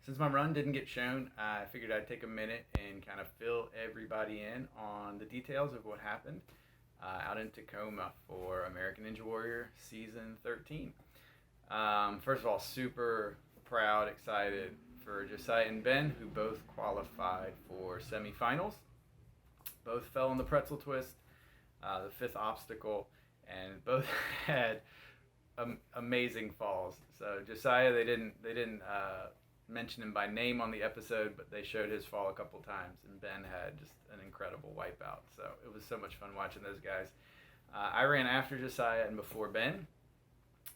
Since my run didn't get shown, I figured I'd take a minute and kind of fill everybody in on the details of what happened out in Tacoma for American Ninja Warrior Season 13. First of all, super proud, excited for Josiah and Ben, who both qualified for semifinals. Both fell in the pretzel twist, the fifth obstacle, and both had amazing falls. So Josiah, they didn't mention him by name on the episode, but they showed his fall a couple times, and Ben had just an incredible wipeout. So it was so much fun watching those guys. I ran after Josiah and before Ben,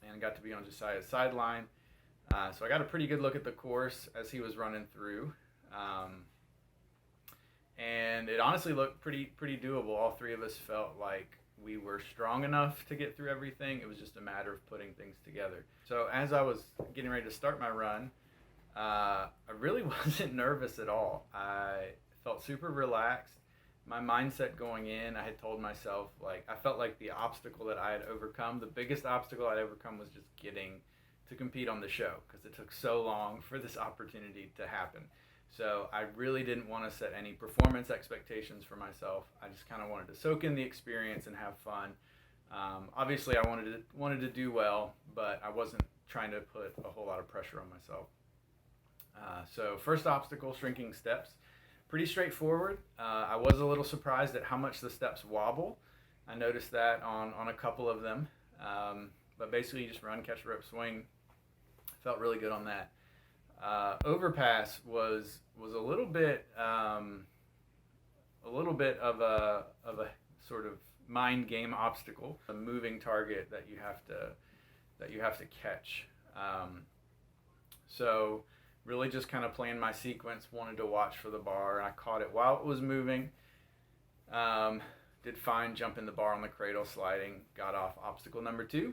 and got to be on Josiah's sideline. So I got a pretty good look at the course as he was running through. And it honestly looked pretty doable. All three of us felt like we were strong enough to get through everything. It was just a matter of putting things together. So as I was getting ready to start my run, I really wasn't nervous at all. I felt super relaxed. My mindset going in, I had told myself, like, I felt like the obstacle that I had overcome, the biggest obstacle I'd overcome was just getting to compete on the show, because it took so long for this opportunity to happen. So I really didn't want to set any performance expectations for myself. I just kind of wanted to soak in the experience and have fun. Obviously, I wanted to do well, but I wasn't trying to put a whole lot of pressure on myself. So first obstacle, shrinking steps. Pretty straightforward. I was a little surprised at how much the steps wobble. I noticed that on a couple of them. But basically, you just run, catch, rope, swing. Felt really good on that. Overpass was a little bit of a sort of mind game obstacle, a moving target that you have to catch. So really just kind of playing my sequence, wanted to watch for the bar, and I caught it while it was moving. Did fine jumping the bar on the cradle, sliding, got off obstacle number 2.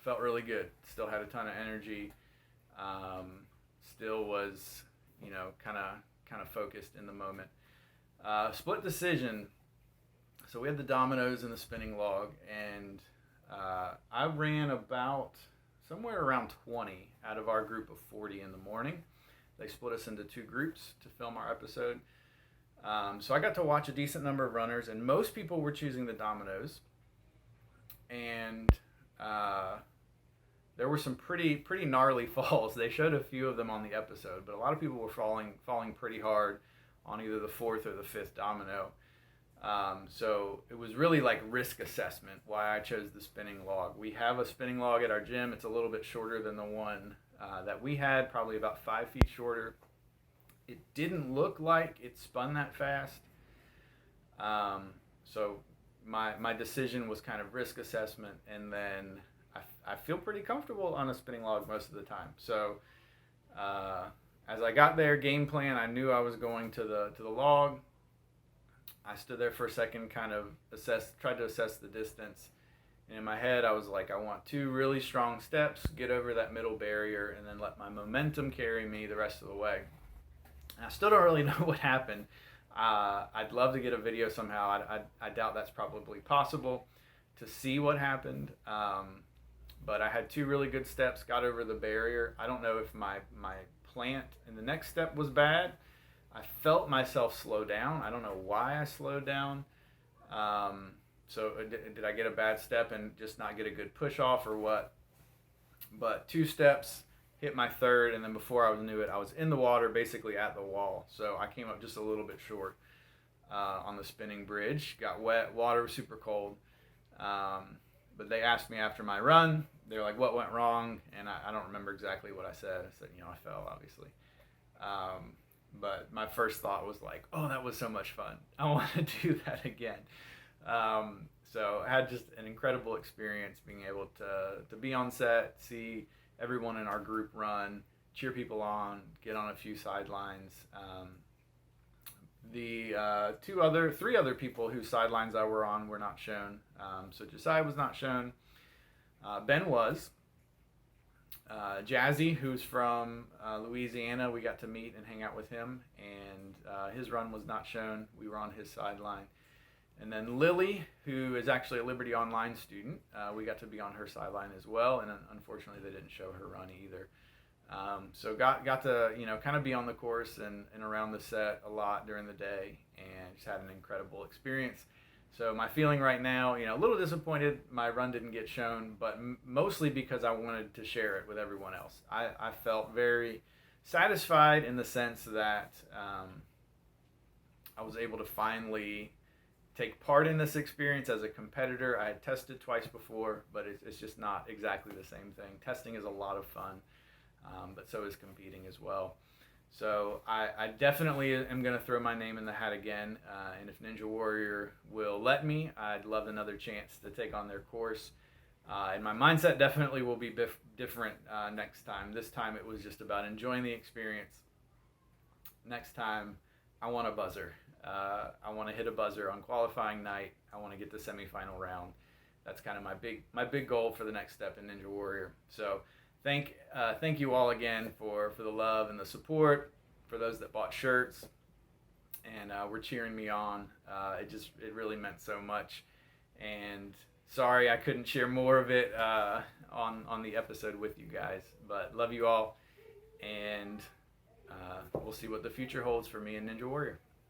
Felt really good. Still had a ton of energy. Still was, kind of focused in the moment. Split decision. So we had the dominoes and the spinning log, and I ran about somewhere around 20 out of our group of 40 in the morning. They split us into 2 groups to film our episode. So I got to watch a decent number of runners, and most people were choosing the dominoes. And there were some pretty gnarly falls. They showed a few of them on the episode, but a lot of people were falling pretty hard on either the 4th or the 5th domino. So it was really like risk assessment why I chose the spinning log. We have a spinning log at our gym. It's a little bit shorter than the one that we had, probably about 5 feet shorter. It didn't look like it spun that fast. So my decision was kind of risk assessment, and then I feel pretty comfortable on a spinning log most of the time. So as I got there, game plan, I knew I was going to the log. I stood there for a second, kind of tried to assess the distance. And in my head, I was like, I want 2 really strong steps, get over that middle barrier, and then let my momentum carry me the rest of the way. And I still don't really know what happened. I'd love to get a video somehow. I doubt that's probably possible to see what happened. But I had 2 really good steps, got over the barrier. I don't know if my plant in the next step was bad. I felt myself slow down. I don't know why I slowed down. So did I get a bad step and just not get a good push off or what? But 2 steps, hit my 3rd, and then before I knew it, I was in the water, basically at the wall. So I came up just a little bit short on the spinning bridge. Got wet, water was super cold. But they asked me after my run, they were like, what went wrong? And I don't remember exactly what I said. I said, I fell, obviously. But my first thought was like, oh, that was so much fun. I want to do that again. So I had just an incredible experience being able to be on set, see everyone in our group run, cheer people on, get on a few sidelines. The 3 other people whose sidelines I were on were not shown. So Josiah was not shown. Ben was. Jazzy, who's from Louisiana, we got to meet and hang out with him, and his run was not shown. We were on his sideline. And then Lily, who is actually a Liberty Online student, we got to be on her sideline as well, and unfortunately they didn't show her run either. So got to kind of be on the course and around the set a lot during the day, and just had an incredible experience. So my feeling right now, a little disappointed my run didn't get shown, but mostly because I wanted to share it with everyone else. I felt very satisfied in the sense that I was able to finally take part in this experience as a competitor. I had tested twice before, but it's just not exactly the same thing. Testing is a lot of fun, but so is competing as well. So I definitely am going to throw my name in the hat again, and if Ninja Warrior will let me, I'd love another chance to take on their course. And my mindset definitely will be different next time. This time it was just about enjoying the experience. Next time, I want a buzzer. I want to hit a buzzer on qualifying night. I want to get the semifinal round. That's kind of my big goal for the next step in Ninja Warrior. So thank you all again for the love and the support, for those that bought shirts and were cheering me on. It really meant so much. And sorry I couldn't share more of it on the episode with you guys, but love you all, and we'll see what the future holds for me and Ninja Warrior.